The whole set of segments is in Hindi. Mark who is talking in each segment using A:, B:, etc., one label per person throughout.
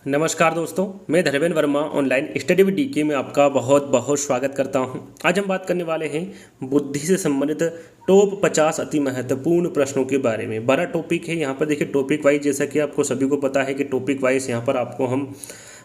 A: नमस्कार दोस्तों, मैं Dharmendra Verma online study with DK में आपका बहुत बहुत स्वागत करता हूं। आज हम बात करने वाले हैं बुद्धि से संबंधित टॉप 50 अति महत्वपूर्ण प्रश्नों के बारे में। बड़ा टॉपिक है। यहाँ पर देखिए टॉपिक वाइज, जैसा कि आपको सभी को पता है कि टॉपिक वाइज यहाँ पर आपको हम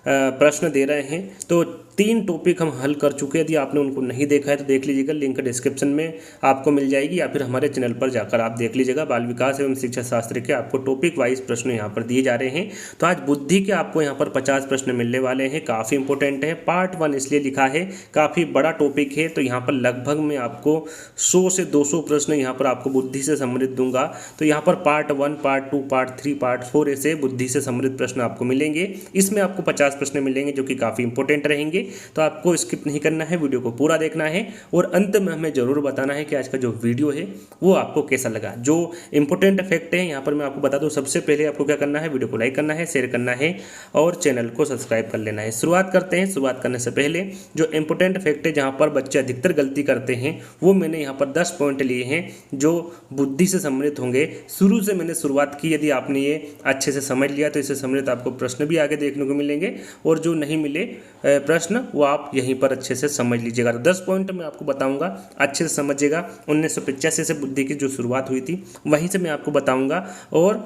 A: प्रश्न दे रहे हैं। तो 3 टॉपिक हम हल कर चुके हैं। यदि आपने उनको नहीं देखा है तो देख लीजिएगा, लिंक डिस्क्रिप्शन में आपको मिल जाएगी, या फिर हमारे चैनल पर जाकर आप देख लीजिएगा। बाल विकास एवं शिक्षा शास्त्र के आपको टॉपिक वाइज प्रश्न यहाँ पर दिए जा रहे हैं। तो आज बुद्धि के आपको यहाँ पर 50 प्रश्न मिलने वाले हैं। काफ़ी इंपॉर्टेंट है। पार्ट 1 इसलिए लिखा है, काफ़ी बड़ा टॉपिक है। तो यहाँ पर लगभग मैं आपको 100 से 200 प्रश्न यहाँ पर आपको बुद्धि से संबंधित दूंगा। तो यहाँ पर पार्ट 1, पार्ट 2, पार्ट 3, पार्ट 4 ऐसे बुद्धि से संबंधित प्रश्न आपको मिलेंगे। इसमें आपको 50 प्रश्न मिलेंगे जो कि काफ़ी इंपॉर्टेंट रहेंगे। तो आपको स्किप नहीं करना है, वीडियो को पूरा देखना है और अंत में हमें जरूर बताना है कि आज का जो वीडियो है वो आपको कैसा लगा। जो इंपॉर्टेंट फैक्ट है यहाँ पर मैं आपको बता दूं, सबसे पहले आपको क्या करना है, वीडियो को लाइक करना है, शेयर करना है और चैनल को सब्सक्राइब कर लेना है। शुरुआत करते हैं। शुरुआत करने से पहले जो इंपॉर्टेंट फैक्ट है जहाँ पर बच्चे अधिकतर गलती करते हैं वो मैंने यहाँ पर 10 पॉइंट लिए हैं जो बुद्धि से सम्मिलित होंगे। शुरू से मैंने शुरुआत की। यदि आपने ये अच्छे से समझ लिया तो इससे सम्मिलित आपको प्रश्न भी आगे देखने को मिलेंगे, और जो नहीं मिले प्रश्न वो आप यहीं पर अच्छे से समझ लीजिएगा। तो 10 पॉइंट मैं आपको बताऊंगा, अच्छे से समझिएगा। 1985 से बुद्धि की जो शुरुआत हुई थी वहीं से मैं आपको बताऊंगा, और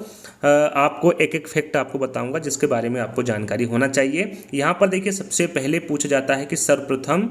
A: आपको एक एक फैक्ट आपको बताऊंगा जिसके बारे में आपको जानकारी होना चाहिए। यहाँ पर देखिए सबसे पहले पूछा जाता है कि सर्वप्रथम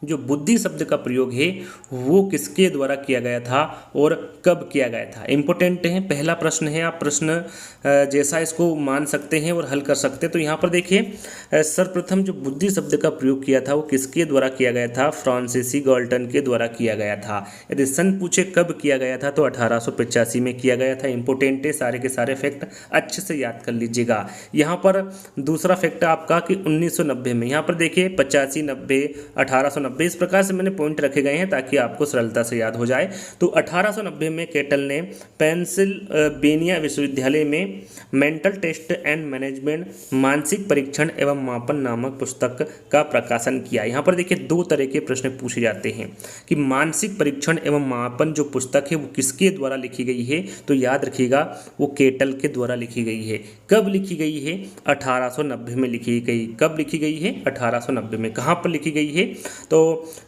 A: जो बुद्धि शब्द का प्रयोग है वो किसके द्वारा किया गया था और कब किया गया था। इंपॉर्टेंट है। पहला प्रश्न है, आप प्रश्न जैसा इसको मान सकते हैं और हल कर सकते हैं। तो यहाँ पर देखिए सर्वप्रथम जो बुद्धि शब्द का प्रयोग किया था वो किसके द्वारा किया गया था, फ्रांसीसी गाल्टन के द्वारा किया गया था। यदि सन पूछे कब किया गया था तो 1885 में किया गया था। इंपॉर्टेंट है, सारे के सारे फैक्ट अच्छे से याद कर लीजिएगा। यहाँ पर दूसरा फैक्ट आपका कि 1990 में, यहाँ पर देखिए 85, 90, 1890 इस प्रकार से मैंने पॉइंट रखे गए हैं ताकि आपको सरलता से याद हो जाए। तो 1890 में केटल ने पेंसिल्वेनिया विश्वविद्यालय में मेंटल टेस्ट एंड मैनेजमेंट, मानसिक परीक्षण एवं मापन नामक पुस्तक का प्रकाशन किया। यहाँ पर देखिए 2 तरह के प्रश्न पूछे जाते हैं कि मानसिक परीक्षण एवं मापन जो पुस्तक है वो किसके द्वारा लिखी गई है। तो याद रखिएगा वो केटल के द्वारा लिखी गई है। कब लिखी गई है? 1890 में लिखी गई। कब लिखी गई है? 1890 में। कहाँ पर लिखी गई है? तो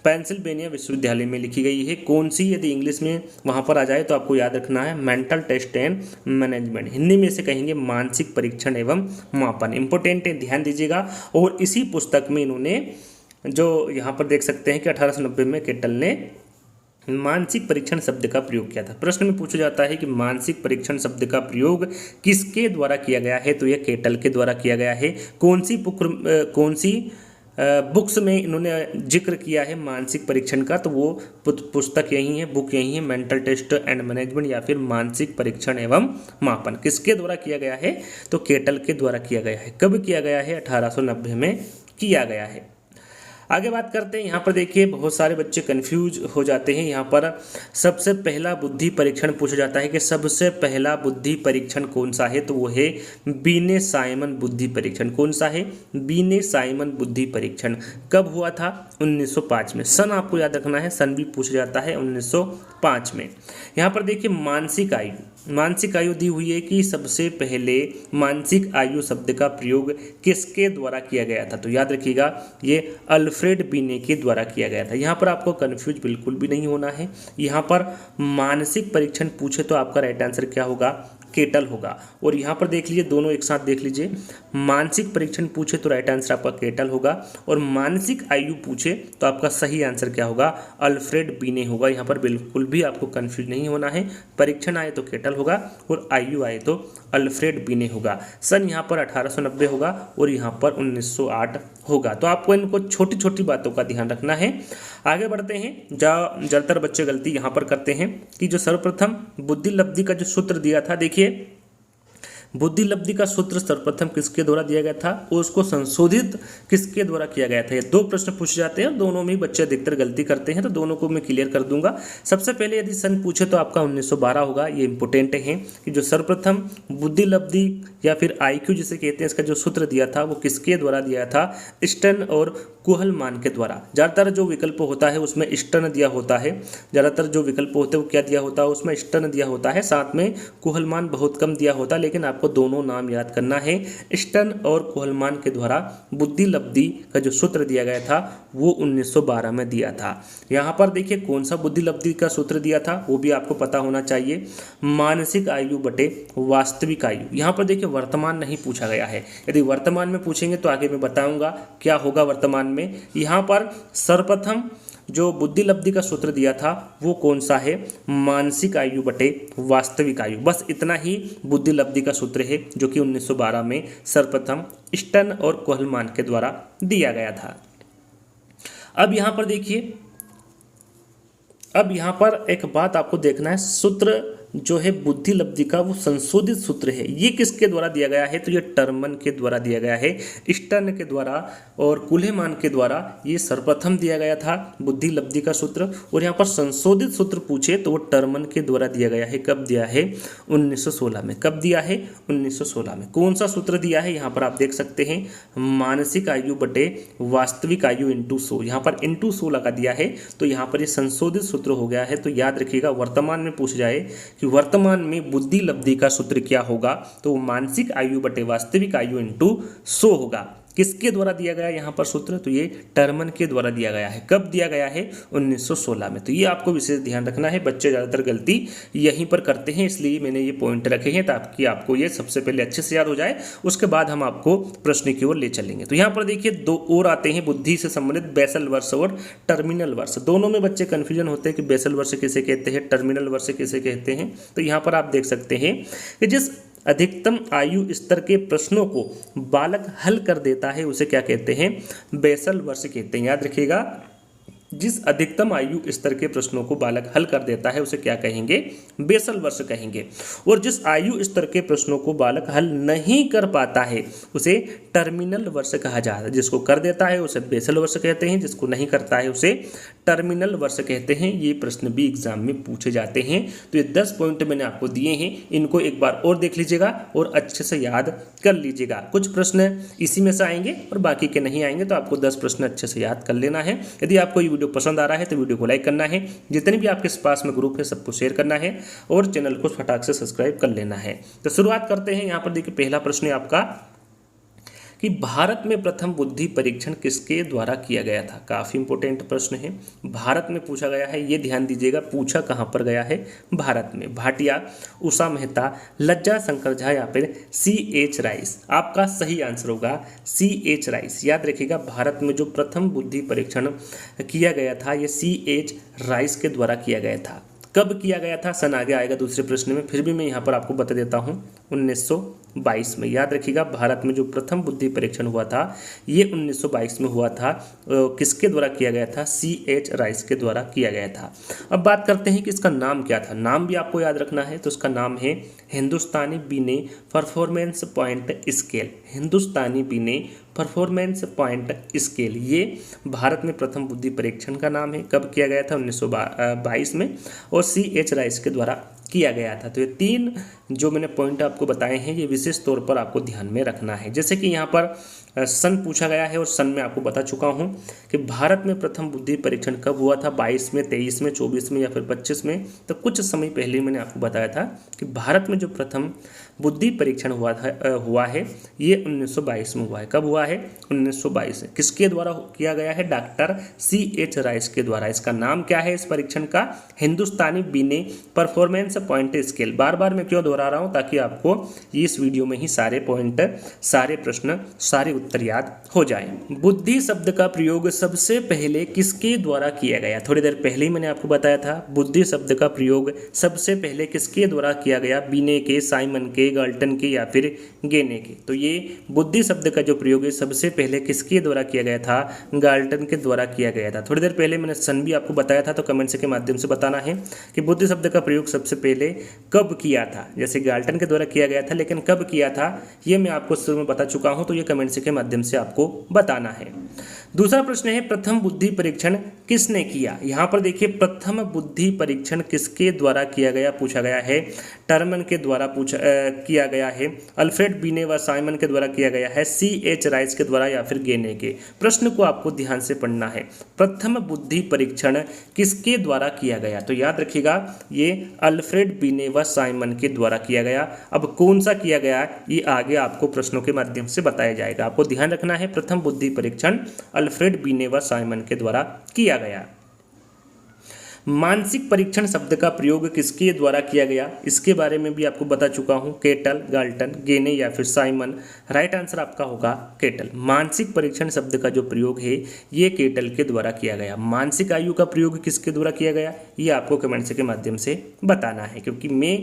A: पेंसिल्वेनिया विश्वविद्यालय में लिखी गई है। कौन सी? यदि इंग्लिश में वहाँ पर आ जाए तो आपको याद रखना है mental test and management. Hindi में से कहेंगे मानसिक परीक्षण एवं मापन। इंपॉर्टेंट है, ध्यान दीजिएगा। और इसी पुस्तक में इन्होंने जो यहाँ पर देख सकते हैं कि 1890 में केटल ने मानसिक परीक्षण शब्द का प्रयोग किया था। प्रश्न में पूछा जाता है कि मानसिक परीक्षण शब्द का प्रयोग किसके द्वारा किया गया है। तो यह केटल के द्वारा किया गया है। कौन सी बुक्स में इन्होंने जिक्र किया है मानसिक परीक्षण का? तो वो पुस्तक यही है, बुक यही है, मेंटल टेस्ट एंड मैनेजमेंट या फिर मानसिक परीक्षण एवं मापन। किसके द्वारा किया गया है? तो केटल के द्वारा किया गया है। कब किया गया है? 1890 में किया गया है। आगे बात करते हैं। यहाँ पर देखिए बहुत सारे बच्चे कंफ्यूज हो जाते हैं। यहाँ पर सबसे पहला बुद्धि परीक्षण पूछा जाता है कि सबसे पहला बुद्धि परीक्षण कौन सा है। तो वो है बीने साइमन बुद्धि परीक्षण। कौन सा है? बीने साइमन बुद्धि परीक्षण। कब हुआ था? 1905 में। सन आपको याद रखना है, सन भी पूछा जाता है, 1905 में। यहाँ पर देखिए मानसिक आयु दी हुई है कि सबसे पहले मानसिक आयु शब्द का प्रयोग किसके द्वारा किया गया था। तो याद रखिएगा ये अल्फ्रेड बीने के द्वारा किया गया था। यहाँ पर आपको कंफ्यूज बिल्कुल भी नहीं होना है। यहाँ पर मानसिक परीक्षण पूछे तो आपका राइट आंसर क्या होगा? केटल होगा। और यहाँ पर देख लीजिए, दोनों एक साथ देख लीजिए। मानसिक परीक्षण पूछे तो राइट आंसर आपका केटल होगा, और मानसिक आयु पूछे तो आपका सही आंसर क्या होगा? अल्फ्रेड बीने होगा। यहाँ पर बिल्कुल भी आपको कंफ्यूज नहीं होना है। परीक्षण आए तो केटल होगा और आयु आए तो अल्फ्रेड बीने होगा। सन यहाँ पर 1890 होगा और यहाँ पर 1908 होगा। तो आपको इनको छोटी छोटी बातों का ध्यान रखना है। आगे बढ़ते हैं। ज़्यादातर बच्चे गलती यहाँ पर करते हैं कि जो सर्वप्रथम बुद्धि लब्धि का जो सूत्र दिया था, देखिए बुद्धि लब्धि का सूत्र सर्वप्रथम किसके द्वारा दिया गया था और उसको संशोधित किसके द्वारा किया गया था। ये 2 प्रश्न पूछे जाते हैं और दोनों में बच्चे अधिकतर गलती करते हैं। तो दोनों को मैं क्लियर कर दूंगा। सबसे पहले यदि सन पूछे तो आपका 1912 होगा। ये इंपॉर्टेंट है कि जो सर्वप्रथम बुद्धि लब्धि या फिर IQ जिसे कहते हैं, इसका जो सूत्र दिया था वो किसके द्वारा दिया था? स्टर्न और कुहलमान के द्वारा। ज़्यादातर जो विकल्प होता है उसमें स्टर्न दिया होता है। ज़्यादातर जो विकल्प होते हैं वो क्या दिया होता है? उसमें स्टर्न दिया होता है, साथ में कुहलमान बहुत कम दिया होता है। लेकिन आपको आपको दोनों नाम याद करना है। स्टर्न और कोहलमान के द्वारा बुद्धि लब्धि का जो सूत्र दिया गया था वो 1912 में दिया था। यहाँ पर देखिए कौन सा बुद्धि लब्धि का सूत्र दिया था वो भी आपको पता होना चाहिए, मानसिक आयु बटे वास्तविक आयु। यहाँ पर देखिए वर्तमान नहीं पूछा गया है, यदि वर्तमान में पूछेंगे तो आगे मैं बताऊंगा क्या होगा वर्तमान में। यहाँ पर सर्वप्रथम जो बुद्धि लब्धि का सूत्र दिया था वो कौन सा है, मानसिक आयु बटे वास्तविक आयु। बस इतना ही बुद्धि लब्धि का सूत्र है जो कि 1912 में सर्वप्रथम स्टर्न और कोहलमान के द्वारा दिया गया था। अब यहाँ पर देखिए, अब यहाँ पर एक बात आपको देखना है, सूत्र जो है बुद्धि लब्धि का वो संशोधित सूत्र है। ये किसके द्वारा दिया गया है, तो ये टर्मन के द्वारा दिया गया है, स्टर्न के द्वारा और कुलेमान के द्वारा ये सर्वप्रथम दिया गया था बुद्धि लब्धि का सूत्र। और यहाँ पर संशोधित सूत्र पूछे तो वो टर्मन के द्वारा दिया गया है। कब दिया है, 1916 में। कब दिया है, 1916 में। कौन सा सूत्र दिया है, यहाँ पर आप देख सकते हैं, मानसिक आयु बटे वास्तविक आयु इंटू 100। यहाँ पर इंटू 100 लगा दिया है तो यहाँ पर ये संशोधित सूत्र हो गया है। तो याद रखिएगा वर्तमान में पूछ जाए कि वर्तमान में बुद्धि लब्धि का सूत्र क्या होगा, तो मानसिक आयु बटे वास्तविक आयु इंटू 100 होगा। किसके द्वारा दिया गया यहाँ पर सूत्र, तो ये टर्मन के द्वारा दिया गया है। कब दिया गया है, 1916 में। तो ये आपको विशेष ध्यान रखना है, बच्चे ज़्यादातर गलती यहीं पर करते हैं, इसलिए मैंने ये पॉइंट रखे हैं ताकि आपको ये सबसे पहले अच्छे से याद हो जाए, उसके बाद हम आपको प्रश्न की ओर ले चलेंगे। तो यहाँ पर देखिए दो और आते हैं बुद्धि से संबंधित, बेसल वर्ष और टर्मिनल वर्ष। दोनों में बच्चे कन्फ्यूजन होते हैं कि बेसल वर्ष किसे कहते हैं, टर्मिनल वर्ष किसे कहते हैं। तो यहाँ पर आप देख सकते हैं कि जिस अधिकतम आयु स्तर के प्रश्नों को बालक हल कर देता है उसे क्या कहते हैं, बेसल वर्ष कहते हैं। याद रखिएगा, जिस अधिकतम आयु स्तर के प्रश्नों को बालक हल कर देता है उसे क्या कहेंगे, बेसल वर्ष कहेंगे। और जिस आयु स्तर के प्रश्नों को बालक हल नहीं कर पाता है उसे टर्मिनल वर्ष कहा जाता है। जिसको कर देता है उसे बेसल वर्ष कहते हैं, जिसको नहीं करता है उसे टर्मिनल वर्ष कहते हैं। ये प्रश्न भी एग्जाम में पूछे जाते हैं। तो ये 10 पॉइंट मैंने आपको दिए हैं, इनको एक बार और देख लीजिएगा और अच्छे से याद कर लीजिएगा। कुछ प्रश्न इसी में से आएंगे और बाकी के नहीं आएंगे, तो आपको 10 प्रश्न अच्छे से याद कर लेना है। यदि आपको ये वीडियो पसंद आ रहा है तो वीडियो को लाइक करना है, जितने भी आपके पास में ग्रुप है सबको शेयर करना है और चैनल को फटाक से सब्सक्राइब कर लेना है। तो शुरुआत करते हैं। यहाँ पर देखिए पहला प्रश्न है आपका कि भारत में प्रथम बुद्धि परीक्षण किसके द्वारा किया गया था। काफ़ी इंपॉर्टेंट प्रश्न है, भारत में पूछा गया है, ये ध्यान दीजिएगा। पूछा कहाँ पर गया है, भारत में। भाटिया, उषा मेहता, लज्जा शंकर झा या फिर C.H. राइस। आपका सही आंसर होगा C.H. राइस। याद रखिएगा भारत में जो प्रथम बुद्धि परीक्षण किया गया था ये C.H. राइस के द्वारा किया गया था। कब किया गया था, सन आगे आएगा दूसरे प्रश्न में, फिर भी मैं यहाँ पर आपको बता देता हूँ, 1922 में। याद रखिएगा भारत में जो प्रथम बुद्धि परीक्षण हुआ था ये 1922 में हुआ था। किसके द्वारा किया गया था, C.H. राइस के द्वारा किया गया था। अब बात करते हैं कि इसका नाम क्या था। नाम भी आपको याद रखना है, तो इसका नाम है हिंदुस्तानी बीने परफॉर्मेंस पॉइंट स्केल। हिंदुस्तानी बीने परफॉर्मेंस पॉइंट स्केल, ये भारत में प्रथम बुद्धि परीक्षण का नाम है। कब किया गया था, 1922 में, और C.H. राइस के द्वारा किया गया था। तो ये 3 जो मैंने पॉइंट आपको बताए हैं ये विशेष तौर पर आपको ध्यान में रखना है। जैसे कि यहाँ पर सन पूछा गया है और सन में आपको बता चुका हूँ कि भारत में प्रथम बुद्धि परीक्षण कब हुआ था, 22 में, 23 में, 24 में या फिर 25 में। तो कुछ समय पहले मैंने आपको बताया था कि भारत में जो प्रथम बुद्धि परीक्षण हुआ है ये 1922 में हुआ है। कब हुआ है, 1922 में। किसके द्वारा किया गया है, डॉक्टर C.H. राइस के द्वारा। इसका नाम क्या है इस परीक्षण का, हिंदुस्तानी बीने परफॉर्मेंस पॉइंट स्केल। बार बार मैं क्यों दोहरा रहा हूँ, ताकि आपको इस वीडियो में ही सारे पॉइंट, सारे प्रश्न, सारे उत्तर याद हो जाए। बुद्धि शब्द का प्रयोग सबसे पहले किसके द्वारा किया गया, थोड़ी देर पहले ही मैंने आपको बताया था। बुद्धि शब्द का प्रयोग सबसे पहले किसके द्वारा किया गया, बीने के, साइमन के, गाल्टन के या फिर गेने के। तो ये बुद्धि शब्द का जो प्रयोग है सबसे पहले किसके द्वारा किया गया था, गाल्टन के द्वारा किया गया था। थोड़ी देर पहले मैंने सन भी आपको बताया था, तो कमेंट्स के माध्यम से बताना है कि बुद्धि शब्द का प्रयोग सबसे पहले कब किया था। जैसे गाल्टन के द्वारा किया गया था, लेकिन कब किया था ये मैं आपको शुरू में बता चुका हूँ, तो ये कमेंट्स के माध्यम से आपको बताना है। दूसरा प्रश्न है प्रथम बुद्धि परीक्षण किसने किया। यहाँ पर देखिए प्रथम बुद्धि परीक्षण किसके द्वारा किया गया पूछा गया है। टर्मन के द्वारा किया गया है, अल्फ्रेड बीने व साइमन के द्वारा किया गया है, C.H. राइस के द्वारा या फिर गेने के। प्रश्न को आपको ध्यान से पढ़ना है। प्रथम बुद्धि परीक्षण किसके द्वारा किया गया, तो याद रखिएगा ये अल्फ्रेड बीने व साइमन के द्वारा किया गया। अब कौन सा किया गया ये आगे आपको प्रश्नों के माध्यम से बताया जाएगा। आपको ध्यान रखना है प्रथम बुद्धि परीक्षण अल्फ्रेड बीने व साइमन के द्वारा किया गया। मानसिक परीक्षण शब्द का प्रयोग किसके द्वारा किया गया, इसके बारे में भी आपको बता चुका हूं। केटल, गाल्टन, गेने या फिर साइमन। राइट आंसर आपका होगा केटल। मानसिक परीक्षण शब्द का जो प्रयोग है ये केटल के द्वारा किया गया। मानसिक आयु का प्रयोग किसके द्वारा किया गया ये आपको कमेंट्स के माध्यम से बताना है, क्योंकि मैं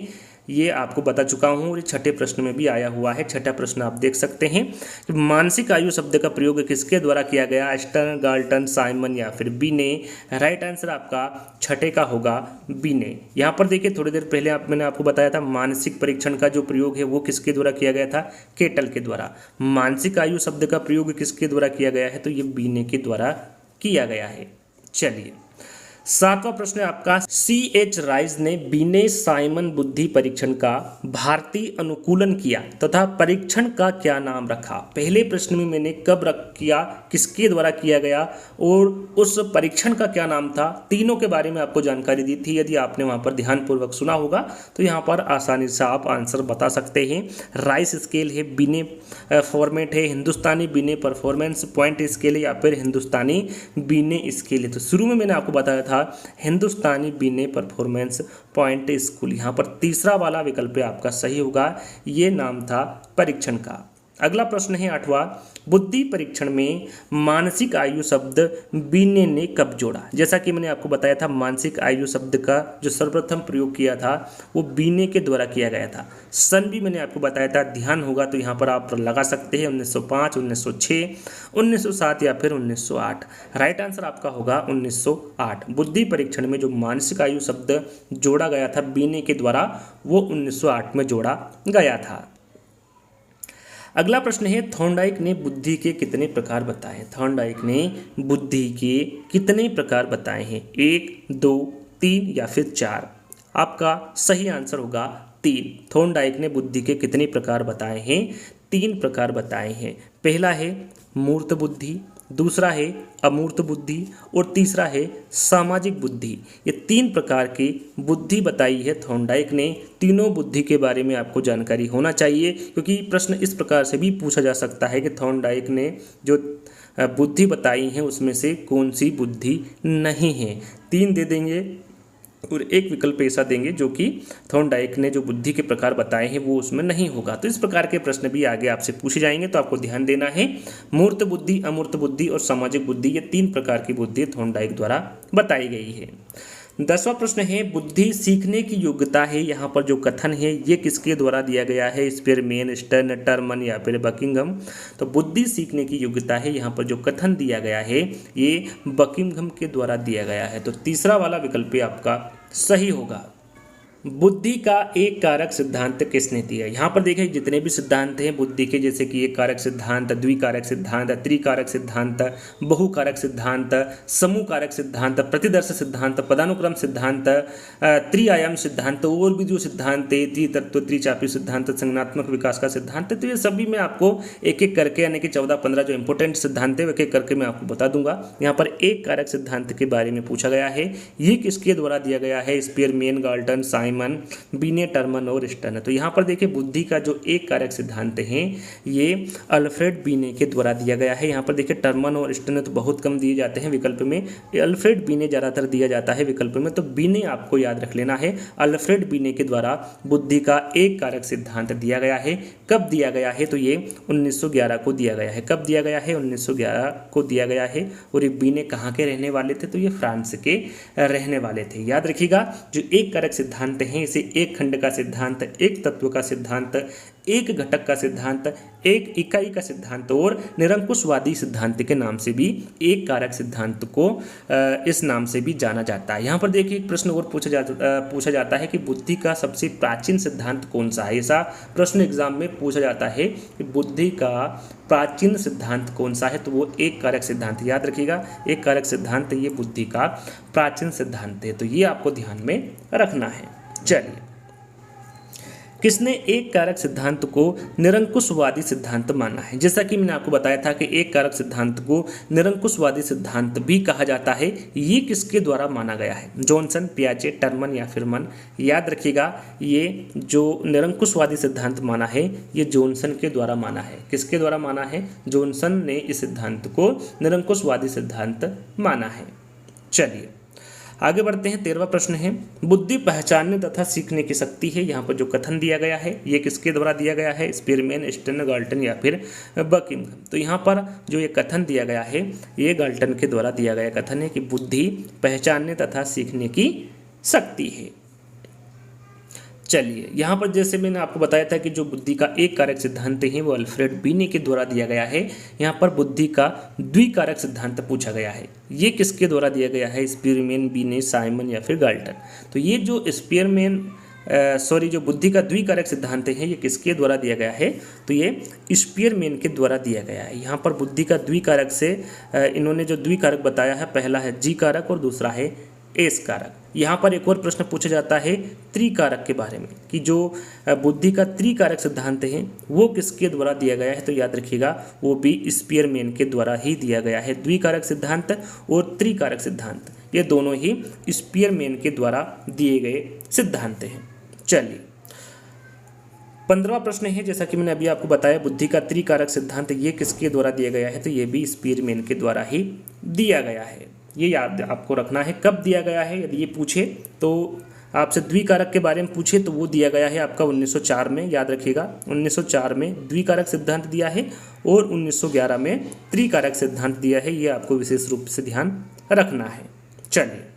A: ये आपको बता चुका हूँ और ये छठे प्रश्न में भी आया हुआ है। छठा प्रश्न आप देख सकते हैं कि मानसिक आयु शब्द का प्रयोग किसके द्वारा किया गया, स्टर्न, गाल्टन, साइमन या फिर बीने। राइट आंसर आपका छठे का होगा बीने। यहाँ पर देखिए थोड़ी देर पहले मैंने आपको बताया था मानसिक परीक्षण का जो प्रयोग है वो किसके द्वारा किया गया था, केटल के द्वारा। मानसिक आयु शब्द का प्रयोग किसके द्वारा किया गया है, तो ये बीने के द्वारा किया गया है। चलिए सातवां प्रश्न है आपका, C.H. राइस ने बीने साइमन बुद्धि परीक्षण का भारतीय अनुकूलन किया तथा परीक्षण का क्या नाम रखा। पहले प्रश्न में मैंने कब किया, किसके द्वारा किया गया और उस परीक्षण का क्या नाम था, तीनों के बारे में आपको जानकारी दी थी। यदि आपने वहां पर ध्यानपूर्वक सुना होगा तो यहाँ पर आसानी से आप आंसर बता सकते हैं। राइस स्केल है, बीने फॉर्मेट है, हिंदुस्तानी बीने परफॉर्मेंस पॉइंट स्केल है या फिर हिंदुस्तानी बीने स्केल है। तो शुरू में मैंने आपको बताया था हिंदुस्तानी बीने परफॉर्मेंस पॉइंट स्कूल। यहाँ पर तीसरा वाला विकल्प आपका सही होगा, ये नाम था परीक्षण का। अगला प्रश्न है आठवां, बुद्धि परीक्षण में मानसिक आयु शब्द बीने ने कब जोड़ा। जैसा कि मैंने आपको बताया था मानसिक आयु शब्द का जो सर्वप्रथम प्रयोग किया था वो बीने के द्वारा किया गया था। सन भी मैंने आपको बताया था, ध्यान होगा तो यहाँ पर आप लगा सकते हैं 1905, 1906, 1907 या फिर 1908। राइट आंसर आपका होगा 1908। बुद्धि परीक्षण में जो मानसिक आयु शब्द जोड़ा गया था बीने के द्वारा वो 1908 में जोड़ा गया था। अगला प्रश्न है, थॉर्नडाइक ने बुद्धि के कितने प्रकार बताए हैं। थॉर्नडाइक ने बुद्धि के कितने प्रकार बताए हैं, 1, 2, 3 या फिर 4। आपका सही आंसर होगा 3। थॉर्नडाइक ने बुद्धि के कितने प्रकार बताए हैं, 3 प्रकार बताए हैं। पहला है मूर्त बुद्धि, दूसरा है अमूर्त बुद्धि और तीसरा है सामाजिक बुद्धि। ये 3 प्रकार की बुद्धि बताई है थॉर्नडाइक ने। तीनों बुद्धि के बारे में आपको जानकारी होना चाहिए, क्योंकि प्रश्न इस प्रकार से भी पूछा जा सकता है कि थॉर्नडाइक ने जो बुद्धि बताई है उसमें से कौन सी बुद्धि नहीं है। 3 दे देंगे और एक विकल्प ऐसा देंगे जो कि थॉर्नडाइक ने जो बुद्धि के प्रकार बताए हैं वो उसमें नहीं होगा। तो इस प्रकार के प्रश्न भी आगे आपसे पूछे जाएंगे, तो आपको ध्यान देना है। मूर्त बुद्धि, अमूर्त बुद्धि और सामाजिक बुद्धि, ये 3 प्रकार की बुद्धि थॉर्नडाइक द्वारा बताई गई है। 10वां प्रश्न है, बुद्धि सीखने की योग्यता है। यहाँ पर जो कथन है ये किसके द्वारा दिया गया है, स्पीयरमैन, स्टर्न, टर्मन या फिर बकिंघम। तो बुद्धि सीखने की योग्यता है, यहाँ पर जो कथन दिया गया है ये बकिंघम के द्वारा दिया गया है। तो तीसरा वाला विकल्प आपका सही होगा। बुद्धि का एक कारक सिद्धांत किसने दिया। यहाँ पर देखिए जितने भी सिद्धांत हैं बुद्धि के, जैसे कि एक कारक सिद्धांत, द्विकारक सिद्धांत, त्रिकारक सिद्धांत, बहुकारक सिद्धांत, समूह कारक सिद्धांत, प्रतिदर्श सिद्धांत, पदानुक्रम सिद्धांत, त्रिआयाम सिद्धांत और भी जो सिद्धांत है, त्रितत्व, त्रिचापी सिद्धांत, संज्ञानात्मक विकास का सिद्धांत, तो ये सभी मैं आपको एक एक करके यानी कि 14-15 जो इंपॉर्टेंट सिद्धांत है एक एक करके मैं आपको बता दूंगा। यहाँ पर एक कारक सिद्धांत के बारे में पूछा गया है, ये किसके द्वारा दिया गया है, स्पीयरमैन, गाल्टन, साइमन, बीने, टर्मन और स्टर्न। तो यहाँ पर देखिए बुद्धि का जो एक कारक सिद्धांत है ये अल्फ्रेड बीने के द्वारा दिया गया है। यहाँ पर देखिए टर्मन और स्टर्न तो बहुत कम दिए जाते हैं विकल्प में, अल्फ्रेड बीने ज़्यादातर दिया जाता है विकल्प में। तो बीने आपको याद रख लेना है, अल्फ्रेड बीने के द्वारा बुद्धि का एक कारक सिद्धांत दिया गया है। कब दिया गया है, तो ये 1911 को दिया गया है। कब दिया गया है, 1911 को दिया गया है। और ये बीने कहाँ के रहने वाले थे, तो ये फ्रांस के रहने वाले थे। याद रखिएगा जो एक कारक सिद्धांत हैं इसे एक खंड का सिद्धांत, एक तत्व का सिद्धांत, एक घटक का सिद्धांत, एक इकाई का सिद्धांत और निरंकुशवादी सिद्धांत के नाम से भी एक कारक सिद्धांत को इस नाम से भी जाना जाता है। यहाँ पर देखिए एक प्रश्न और पूछा जाता है कि बुद्धि का सबसे प्राचीन सिद्धांत कौन सा है। ऐसा प्रश्न एग्जाम में पूछा जाता है कि बुद्धि का प्राचीन सिद्धांत कौन सा है, तो वो एक कारक सिद्धांत। याद रखिएगा, एक कारक सिद्धांत ये बुद्धि का प्राचीन सिद्धांत है, तो ये आपको ध्यान में रखना है। चलिए, किसने एक कारक सिद्धांत को निरंकुशवादी सिद्धांत माना है। जैसा कि मैंने आपको बताया था कि एक कारक सिद्धांत को निरंकुशवादी सिद्धांत भी कहा जाता है। ये किसके द्वारा माना गया है? जॉनसन, पियाजे, टर्मन या फिरमन। याद रखिएगा, ये जो निरंकुशवादी सिद्धांत माना है ये जॉनसन के द्वारा माना है। किसके द्वारा माना है? जॉनसन ने इस सिद्धांत को निरंकुशवादी सिद्धांत माना है। चलिए आगे बढ़ते हैं। 13वां प्रश्न है, बुद्धि पहचानने तथा सीखने की शक्ति है। यहाँ पर जो कथन दिया गया है ये किसके द्वारा दिया गया है? स्पीरमैन, स्टर्न, गाल्टन या फिर बकिंघम। तो यहाँ पर जो ये कथन दिया गया है ये गाल्टन के द्वारा दिया गया कथन है कि बुद्धि पहचानने तथा सीखने की शक्ति है। चलिए, यहाँ पर जैसे मैंने आपको बताया था कि जो बुद्धि का एक कारक सिद्धांत है वो अल्फ्रेड बीने के द्वारा दिया गया है। यहाँ पर बुद्धि का द्विकारक सिद्धांत पूछा गया है, ये किसके द्वारा दिया गया है? स्पीरमैन, बीने, साइमन या फिर गाल्टन। तो ये जो जो बुद्धि का द्विकारक सिद्धांत है ये किसके द्वारा दिया गया है? तो ये स्पीरमैन के द्वारा दिया गया है। यहाँ पर बुद्धि का द्विकारक से इन्होंने जो द्विकारक बताया है, पहला है जी कारक और दूसरा है एस कारक। यहाँ पर एक और प्रश्न पूछा जाता है त्रिकारक के बारे में कि जो बुद्धि का त्रिकारक सिद्धांत है वो किसके द्वारा दिया गया है? तो याद रखिएगा वो भी स्पीरमैन के द्वारा ही दिया गया है। द्विकारक सिद्धांत और त्रिकारक सिद्धांत ये दोनों ही स्पीरमैन के द्वारा दिए गए सिद्धांत हैं। चलिए 15वां प्रश्न है, जैसा कि मैंने अभी आपको बताया बुद्धि का त्रिकारक सिद्धांत ये किसके द्वारा दिया गया है? तो ये भी स्पीरमैन के द्वारा ही दिया गया है। ये याद आपको रखना है कब दिया गया है। यदि ये पूछे तो आपसे द्विकारक के बारे में पूछे तो वो दिया गया है आपका 1904 में। याद रखिएगा 1904 में द्विकारक सिद्धांत दिया है और 1911 में त्रिकारक सिद्धांत दिया है। ये आपको विशेष रूप से ध्यान रखना है। चलिए,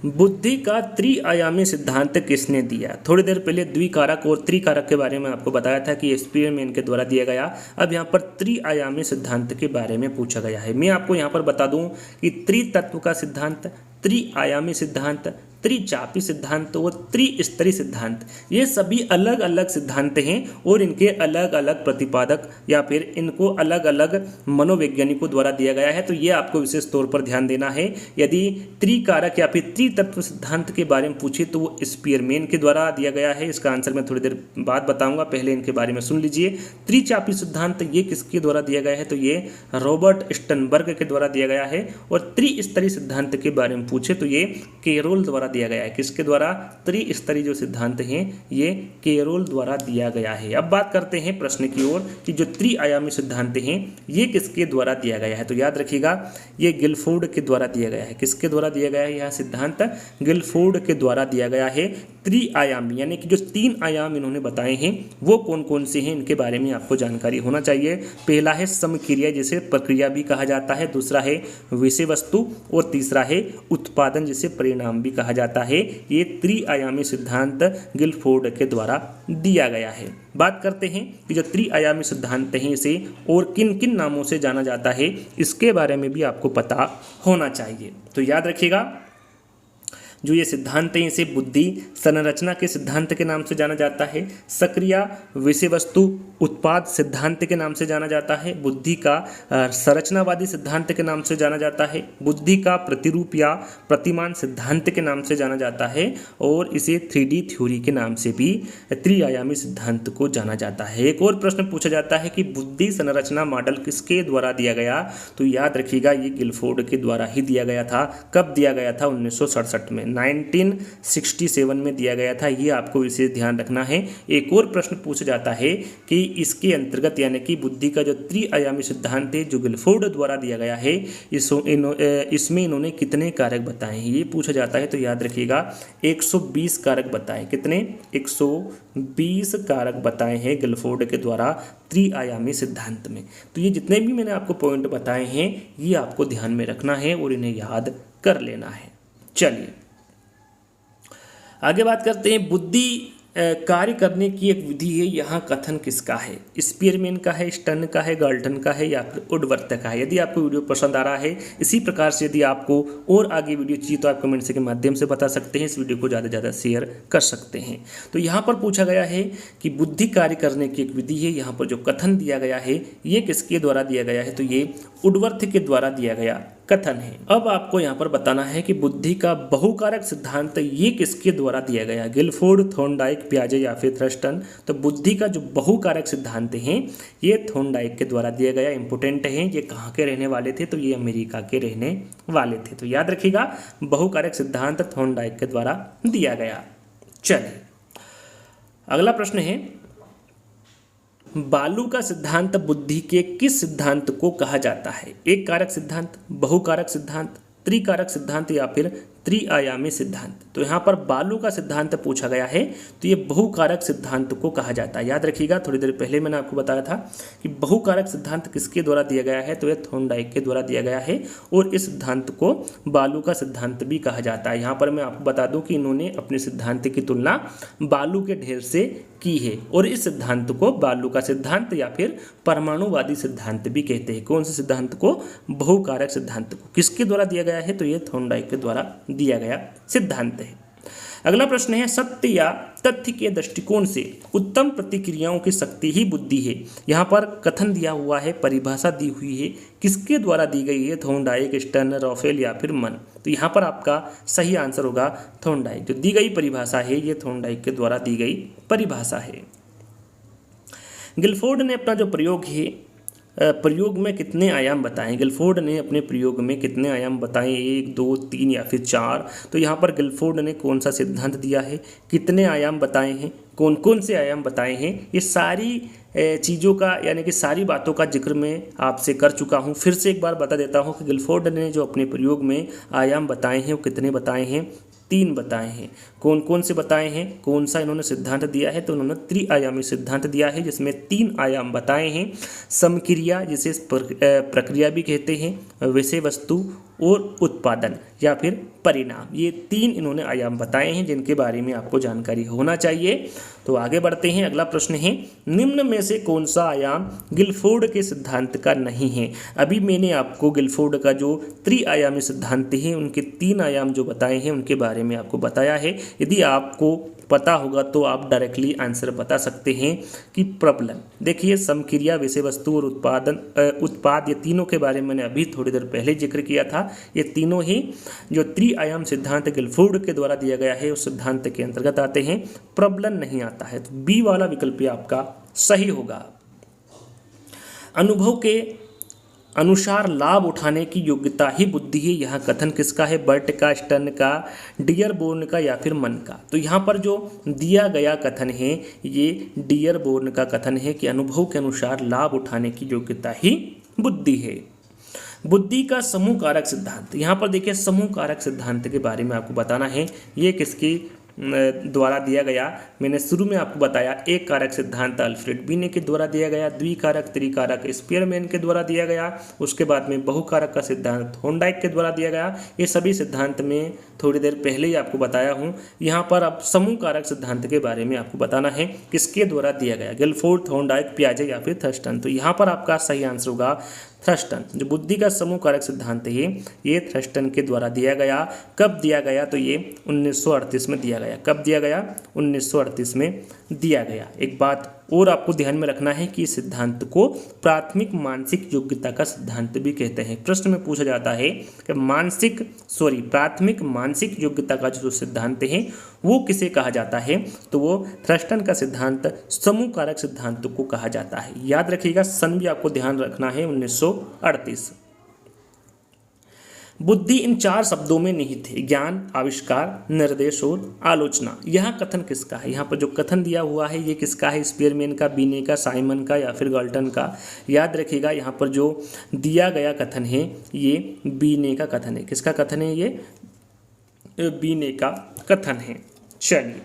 A: बुद्धि का त्रिआयामी सिद्धांत किसने दिया? थोड़ी देर पहले द्विकारक और त्रिकारक के बारे में आपको बताया था कि स्पीरमैन के द्वारा दिया गया। अब यहाँ पर त्रिआयामी सिद्धांत के बारे में पूछा गया है। मैं आपको यहाँ पर बता दूं कि त्रितत्व का सिद्धांत, त्रिआयामी सिद्धांत, त्रिचापी सिद्धांत और त्रिस्तरीय सिद्धांत ये सभी अलग अलग सिद्धांत हैं और इनके अलग अलग प्रतिपादक या फिर इनको अलग अलग मनोवैज्ञानिकों द्वारा दिया गया है। तो ये आपको विशेष तौर पर ध्यान देना है। यदि त्रिकारक या फिर त्रितत्व सिद्धांत के बारे में पूछे तो वो स्पीरमैन के द्वारा दिया गया है। इसका आंसर मैं थोड़ी देर बाद बताऊंगा, पहले इनके बारे में सुन लीजिए। त्रिचापी सिद्धांत ये किसके द्वारा दिया गया है? तो ये रॉबर्ट स्टनबर्ग के द्वारा दिया गया है। और त्रिस्तरीय सिद्धांत के बारे में पूछे तो ये कैरोल द्वारा दिया गया है। किसके द्वारा? त्रिस्तरीय जो सिद्धांत हैं ये कैरोल द्वारा दिया गया है। अब बात करते हैं प्रश्न की ओर कि जो त्रिआयामी सिद्धांत हैं ये किसके द्वारा दिया गया है? तो याद रखिएगा ये गिलफोर्ड के द्वारा दिया गया है। किसके द्वारा दिया गया है? यह सिद्धांत गिलफोर्ड के द्वारा दिया गया है। त्रिआयामी यानी कि जो 3 आयाम इन्होंने बताए हैं वो कौन कौन से हैं इनके बारे में आपको जानकारी होना चाहिए। पहला है समक्रिया जिसे प्रक्रिया भी कहा जाता है, दूसरा है विषय वस्तु और तीसरा है उत्पादन जिसे परिणाम भी कहा जाता है। ये त्रिआयामी सिद्धांत गिलफोर्ड के द्वारा दिया गया है। बात करते हैं कि जो त्रिआयामी सिद्धांत हैं इसे और किन किन नामों से जाना जाता है इसके बारे में भी आपको पता होना चाहिए। तो याद रखिएगा जो ये सिद्धांत हैं इसे बुद्धि संरचना के सिद्धांत के नाम से जाना जाता है, सक्रिया विषय वस्तु उत्पाद सिद्धांत के नाम से जाना जाता है, बुद्धि का संरचनावादी सिद्धांत के नाम से जाना जाता है, बुद्धि का प्रतिरूप या प्रतिमान सिद्धांत के नाम से जाना जाता है और इसे 3D थ्योरी के नाम से भी त्रिआयामी सिद्धांत को जाना जाता है। एक और प्रश्न पूछा जाता है कि बुद्धि संरचना मॉडल किसके द्वारा दिया गया? तो याद रखिएगा ये गिलफोर्ड के द्वारा ही दिया गया था। कब दिया गया था? 1967 में, 1967 में दिया गया था। ये आपको विशेष ध्यान रखना है। एक और प्रश्न पूछा जाता है कि इसके अंतर्गत यानी कि बुद्धि का जो त्रिआयामी सिद्धांत है जो गिलफोर्ड द्वारा दिया गया है इसमें इन्होंने कितने कारक बताए हैं ये पूछा जाता है। तो याद रखिएगा 120 कारक बताए। कितने? 120 कारक बताए हैं गिलफोर्ड के द्वारा त्रिआयामी सिद्धांत में। तो ये जितने भी मैंने आपको पॉइंट बताए हैं ये आपको ध्यान में रखना है और इन्हें याद कर लेना है। चलिए आगे बात करते हैं बुद्धि कार्य करने की एक विधि है, यहाँ कथन किसका है? स्पीयरमैन का है, स्टर्न का है, गाल्टन का है या फिर वुडवर्थ का है? यदि आपको वीडियो पसंद आ रहा है, इसी प्रकार से यदि आपको और आगे वीडियो चाहिए तो आप कमेंट से के माध्यम से बता सकते हैं। इस वीडियो को ज़्यादा से ज़्यादा शेयर कर सकते हैं। तो यहाँ पर पूछा गया है कि बुद्धि कार्य करने की एक विधि है, यहाँ पर जो कथन दिया गया है ये किसके द्वारा दिया गया है? तो ये वुडवर्थ के द्वारा दिया गया कथन है। अब आपको यहाँ पर बताना है कि बुद्धि का बहुकारक सिद्धांत ये किसके द्वारा दिया गया? गिलफोर्ड, थॉर्नडाइक, पियाजे या फिर थर्स्टन? तो बुद्धि का जो बहुकारक सिद्धांत है ये थॉर्नडाइक के द्वारा दिया गया। इंपोर्टेंट है, ये कहाँ के रहने वाले थे? तो ये अमेरिका के रहने वाले थे। तो याद रखिएगा, बहुकारक सिद्धांत थॉर्नडाइक के द्वारा दिया गया। चलिए अगला प्रश्न है, बालू का सिद्धांत बुद्धि के किस सिद्धांत को कहा जाता है? एक कारक सिद्धांत, बहुकारक सिद्धांत, त्रिकारक सिद्धांत या फिर त्रिआयामी सिद्धांत? तो यहाँ पर बालू का सिद्धांत पूछा गया है, तो ये बहुकारक सिद्धांत को कहा जाता है। याद रखिएगा, थोड़ी देर पहले मैंने आपको बताया था कि बहुकारक सिद्धांत किसके द्वारा दिया गया है? तो यह थॉर्नडाइक के द्वारा दिया गया है और इस सिद्धांत को बालू का सिद्धांत भी कहा जाता है। यहाँ पर मैं आपको बता दूं कि इन्होंने अपने सिद्धांत की तुलना बालू के ढेर से की है और इस सिद्धांत को बालू का सिद्धांत या फिर परमाणुवादी सिद्धांत भी कहते हैं। कौन से सिद्धांत को? बहुकारक सिद्धांत को। किसके द्वारा दिया गया है? तो ये थॉर्नडाइक के द्वारा दिया गया सिद्धांत है। अगला प्रश्न है, सत्य या तथ्य के दृष्टिकोण से उत्तम प्रतिक्रियाओं की शक्ति ही बुद्धि है? यहाँ पर कथन दिया हुआ है, परिभाषा दी हुई है, किसके द्वारा दी गई है? थॉर्नडाइक, स्टर्न, रॉफेल या फिर मन? तो यहाँ पर आपका सही आंसर होगा थॉर्नडाइक। जो दी गई परिभाषा है ये थॉर्नडाइक के द्वारा दी गई परिभाषा है। गिलफोर्ड ने अपना जो प्रयोग है, प्रयोग में कितने आयाम बताएं? गिलफोर्ड ने अपने प्रयोग में कितने आयाम बताएं? 1, 2, 3 या फिर 4? तो यहाँ पर गिलफोर्ड ने कौन सा सिद्धांत दिया है? कितने आयाम बताए हैं? कौन कौन से आयाम बताए हैं? ये सारी चीज़ों का यानी कि सारी बातों का जिक्र मैं आपसे कर चुका हूँ। फिर से एक बार बता देता हूँ कि गिलफोर्ड ने जो अपने प्रयोग में आयाम बताए हैं वो कितने बताए हैं? 3 बताए हैं। कौन कौन से बताए हैं? कौन सा इन्होंने सिद्धांत दिया है? तो उन्होंने त्रिआयामी सिद्धांत दिया है जिसमें 3 आयाम बताए हैं। समक्रिया, जिसे प्रक्रिया भी कहते हैं, विषय वस्तु और उत्पादन या फिर परिणाम, ये 3 इन्होंने आयाम बताए हैं जिनके बारे में आपको जानकारी होना चाहिए। तो आगे बढ़ते हैं। अगला प्रश्न है, निम्न में से कौन सा आयाम गिलफोर्ड के सिद्धांत का नहीं है? अभी मैंने आपको गिलफोर्ड का जो त्रिआयामी सिद्धांत है उनके 3 आयाम जो बताए हैं उनके बारे में आपको बताया है। यदि आपको पता होगा तो आप डायरेक्टली आंसर बता सकते हैं कि प्रबलन। देखिए, समक्रिया, विषय वस्तु और उत्पाद, ये तीनों के बारे में मैंने अभी थोड़ी देर पहले जिक्र किया था। ये तीनों ही जो त्रिआयाम सिद्धांत गिलफोर्ड के द्वारा दिया गया है उस सिद्धांत के अंतर्गत आते हैं। प्रबलन नहीं आता है, तो बी वाला विकल्प आपका सही होगा। अनुभव के अनुसार लाभ उठाने की योग्यता ही बुद्धि है, यह कथन किसका है? बर्ट का, स्टर्न का, डियरबोर्न का या फिर मन का? तो यहाँ पर जो दिया गया कथन है ये डियरबोर्न का कथन है कि अनुभव के अनुसार लाभ उठाने की योग्यता ही बुद्धि है। बुद्धि का समूह कारक सिद्धांत, यहाँ पर देखिए समूह कारक सिद्धांत के बारे में आपको बताना है। ये किसकी द्वारा दिया गया? मैंने शुरू में आपको बताया, एक कारक सिद्धांत अल्फ्रेड बीने के द्वारा दिया गया, द्विकारक त्रिकारक स्पीयरमैन के द्वारा दिया गया, उसके बाद में बहुकारक का सिद्धांत थॉर्नडाइक के द्वारा दिया गया। ये सभी सिद्धांत में थोड़ी देर पहले ही आपको बताया हूँ। यहाँ पर अब समूह कारक सिद्धांत के बारे में आपको बताना है किसके द्वारा दिया गया? गिलफोर्ड, थॉर्नडाइक, पियाजे या फिर थर्स्टन? तो यहाँ पर आपका सही आंसर होगा थर्स्टन। जो बुद्धि का समूह कारक सिद्धांत है ये थर्स्टन के द्वारा दिया गया। कब दिया गया? तो ये 1938 में दिया गया। कब दिया गया? 1938 में दिया गया। एक बात और आपको ध्यान में रखना है कि इस सिद्धांत को प्राथमिक मानसिक योग्यता का सिद्धांत भी कहते हैं। प्रश्न में पूछा जाता है कि प्राथमिक मानसिक योग्यता का जो सिद्धांत है वो किसे कहा जाता है? तो वो थर्स्टन का सिद्धांत समूह कारक सिद्धांत को कहा जाता है। याद रखिएगा, सन भी आपको ध्यान रखना है 1938। बुद्धि इन 4 शब्दों में निहित है: ज्ञान, आविष्कार, निर्देश और आलोचना। यह कथन किसका है? यहाँ पर जो कथन दिया हुआ है ये किसका है? स्पीयरमैन का, बीने का, साइमन का या फिर गाल्टन का? याद रखिएगा, यहाँ पर जो दिया गया कथन है ये बीने का कथन है। किसका कथन है? ये बीने का कथन है। चलिए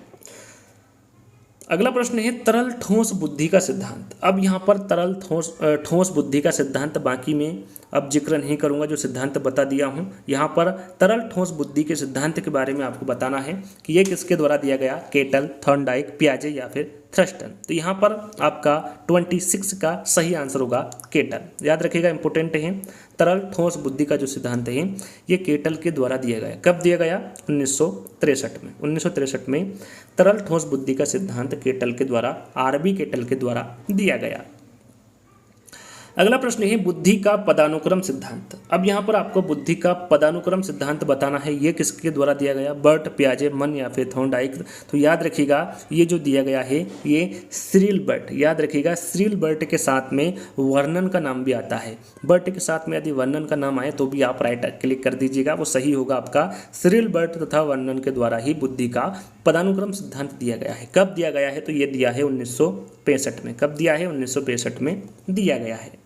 A: अगला प्रश्न है तरल ठोस बुद्धि का सिद्धांत। अब यहाँ पर तरल ठोस बुद्धि का सिद्धांत बाकी में अब जिक्र नहीं करूँगा, जो सिद्धांत बता दिया हूँ। यहाँ पर तरल ठोस बुद्धि के सिद्धांत के बारे में आपको बताना है कि ये किसके द्वारा दिया गया, केटल, थॉर्नडाइक, पियाजे या फिर थ्रस्टन। तो यहाँ पर आपका 26 का सही आंसर होगा केटल। याद रखिएगा, इंपॉर्टेंट है। तरल ठोस बुद्धि का जो सिद्धांत है ये केटल के द्वारा दिया गया। कब दिया गया? 1963 में। 1963 में तरल ठोस बुद्धि का सिद्धांत केटल के द्वारा, आरबी केटल के द्वारा दिया गया। अगला प्रश्न है बुद्धि का पदानुक्रम सिद्धांत। अब यहाँ पर आपको बुद्धि का पदानुक्रम सिद्धांत बताना है। ये किसके द्वारा दिया गया? बर्ट, पियाजे, मन या फिर थॉर्नडाइक। तो याद रखिएगा, ये जो दिया गया है ये सिरिल बर्ट। याद रखिएगा, सिरिल बर्ट के साथ में वर्णन का नाम भी आता है। बर्ट के साथ में यदि वर्णन का नाम आए तो भी आप राइट क्लिक कर दीजिएगा, वो सही होगा आपका। सिरिल बर्ट तथा वर्णन के द्वारा ही बुद्धि का पदानुक्रम सिद्धांत दिया गया है। कब दिया गया है? तो ये दिया है 1965 में। कब दिया है? 1965 में दिया गया है।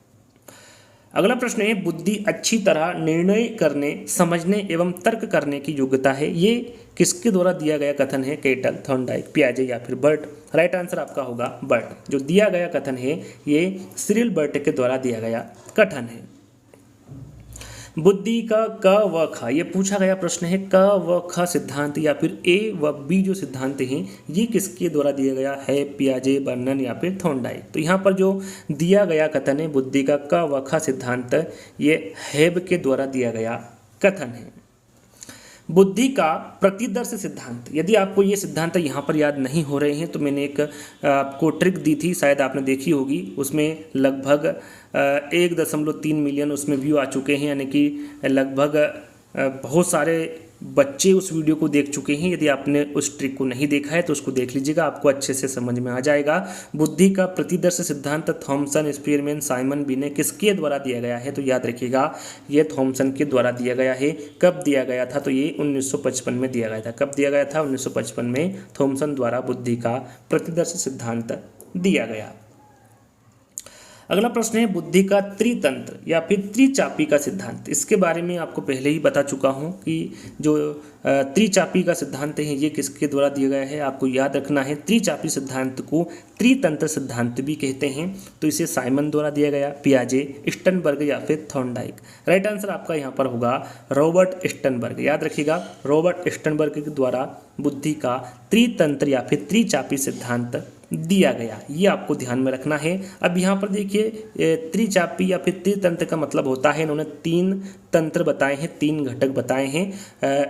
A: अगला प्रश्न है बुद्धि अच्छी तरह निर्णय करने, समझने एवं तर्क करने की योग्यता है। ये किसके द्वारा दिया गया कथन है? केटल, थॉर्नडाइक, पियाजे या फिर बर्ट। राइट आंसर आपका होगा बर्ट। जो दिया गया कथन है ये सिरिल बर्ट के द्वारा दिया गया कथन है। बुद्धि का क व ख, ये पूछा गया प्रश्न है। क व ख सिद्धांत या फिर ए व बी जो सिद्धांत हैं ये किसके द्वारा दिया गया है? पियाजे, बर्नन या फिर थॉर्नडाइक। तो यहाँ पर जो दिया गया कथन है बुद्धि का क व ख सिद्धांत, ये हेब के द्वारा दिया गया कथन है। बुद्धि का प्रतिदर्श सिद्धांत। यदि आपको ये सिद्धांत यहाँ पर याद नहीं हो रहे हैं तो मैंने एक आपको ट्रिक दी थी, शायद आपने देखी होगी। उसमें लगभग 1.3 मिलियन उसमें व्यू आ चुके हैं, यानी कि लगभग बहुत सारे बच्चे उस वीडियो को देख चुके हैं। यदि आपने उस ट्रिक को नहीं देखा है तो उसको देख लीजिएगा, आपको अच्छे से समझ में आ जाएगा। बुद्धि का प्रतिदर्श सिद्धांत थॉमसन, स्पीयरमैन, साइमन बिने किसके द्वारा दिया गया है? तो याद रखिएगा ये थॉमसन के द्वारा दिया गया है। कब दिया गया था? तो ये 1955 में दिया गया था। कब दिया गया था? 1955 में थॉमसन द्वारा बुद्धि का प्रतिदर्श सिद्धांत दिया गया। अगला प्रश्न है बुद्धि का त्रितंत्र या फिर त्रिचापी का सिद्धांत। इसके बारे में आपको पहले ही बता चुका हूँ कि जो त्रिचापी का सिद्धांत है ये किसके द्वारा दिया गया है। आपको याद रखना है, त्रिचापी सिद्धांत को त्रितंत्र सिद्धांत भी कहते हैं। तो इसे साइमन द्वारा दिया गया, पियाजे, स्टनबर्ग या फिर थॉर्नडाइक। राइट आंसर आपका यहाँ पर होगा रॉबर्ट स्टनबर्ग। याद रखिएगा, रॉबर्ट स्टनबर्ग के द्वारा बुद्धि का त्रितंत्र या फिर त्रिचापी सिद्धांत दिया गया। ये आपको ध्यान में रखना है। अब यहाँ पर देखिए, त्रिचापी या फिर त्रितंत्र का मतलब होता है, इन्होंने 3 तंत्र बताए हैं, 3 घटक बताए हैं